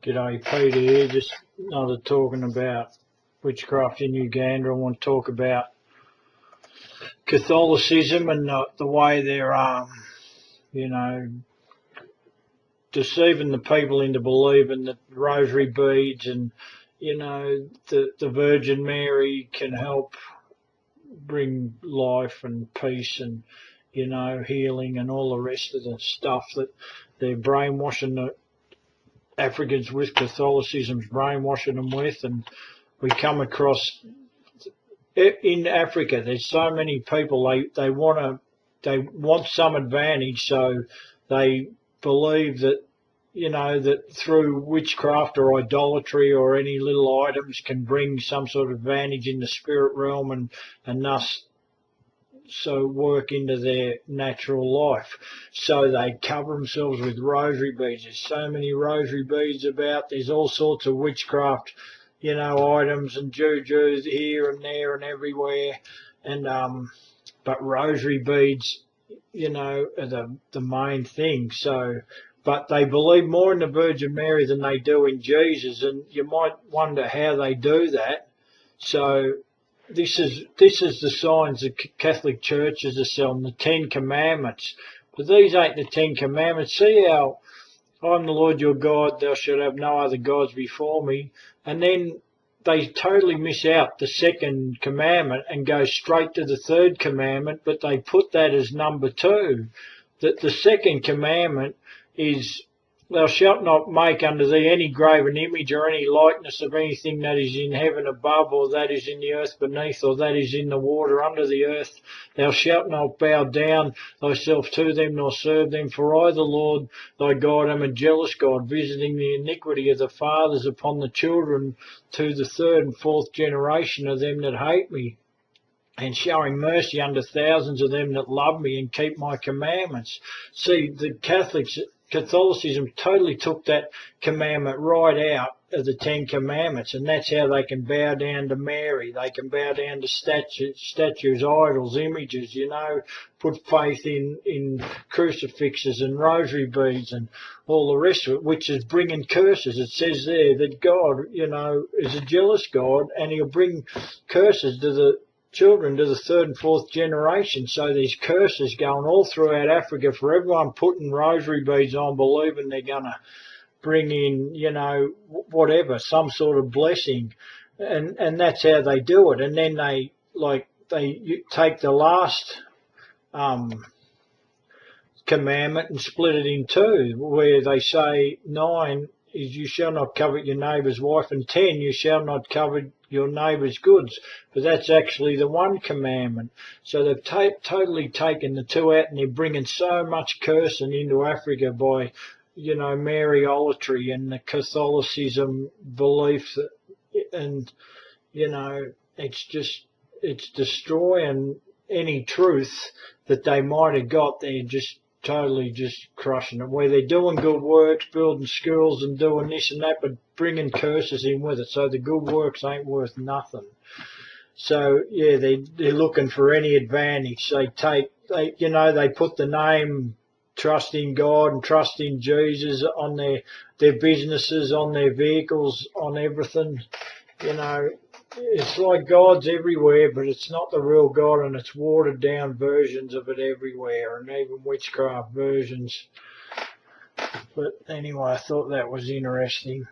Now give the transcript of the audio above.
G'day, Peter here. Just another talking about witchcraft in Uganda. I want to talk about Catholicism and the way they're, deceiving the people into believing that rosary beads and, the Virgin Mary can help bring life and peace and, healing and all the rest of the stuff that they're brainwashing the Africans with. Catholicism's brainwashing them with, and we come across in Africa. There's so many people they want some advantage, so they believe that that through witchcraft or idolatry or any little items can bring some sort of advantage in the spirit realm and thus so work into their natural life. So they cover themselves with rosary beads. There's so many rosary beads about. There's all sorts of witchcraft, items and juju here and there and everywhere. And but rosary beads, are the main thing. So, but they believe more in the Virgin Mary than they do in Jesus, and you might wonder how they do that. So this is the signs the Catholic churches are selling, the 10 Commandments. But these ain't the 10 Commandments. See how I'm the Lord your God, thou shalt have no other gods before me. And then they totally miss out the second commandment and go straight to the third commandment, but they put that as number 2. That the second commandment is, thou shalt not make unto thee any graven image or any likeness of anything that is in heaven above, or that is in the earth beneath, or that is in the water under the earth. Thou shalt not bow down thyself to them, nor serve them, for I, the Lord thy God, am a jealous God, visiting the iniquity of the fathers upon the children to the 3rd and 4th generation of them that hate me, and showing mercy unto thousands of them that love me and keep my commandments. See, the Catholicism totally took that commandment right out of the 10 Commandments, and that's how they can bow down to Mary. They can bow down to statues, idols, images, put faith in crucifixes and rosary beads and all the rest of it, which is bringing curses. It says there that God, is a jealous God, and he'll bring curses to the children to the 3rd and 4th generation. So there's curses going all throughout Africa for everyone putting rosary beads on, believing they're going to bring in, whatever, some sort of blessing. And that's how they do it. And then they take the last commandment and split it in 2, where they say 9 is you shall not covet your neighbour's wife, and 10 you shall not covet your neighbour's goods. But that's actually the 1 commandment. So they've totally taken the 2 out, and they're bringing so much cursing into Africa by, Idolatry and the Catholicism belief, and, it's destroying any truth that they might have got. They're just totally just crushing it, where they're doing good works, building schools and doing this and that, but bringing curses in with it. So the good works ain't worth nothing. So yeah, they're looking for any advantage. They put the name trust in God and trust in Jesus on their businesses, on their vehicles, on everything. It's like God's everywhere, but it's not the real God, and it's watered down versions of it everywhere, and even witchcraft versions. But anyway, I thought that was interesting.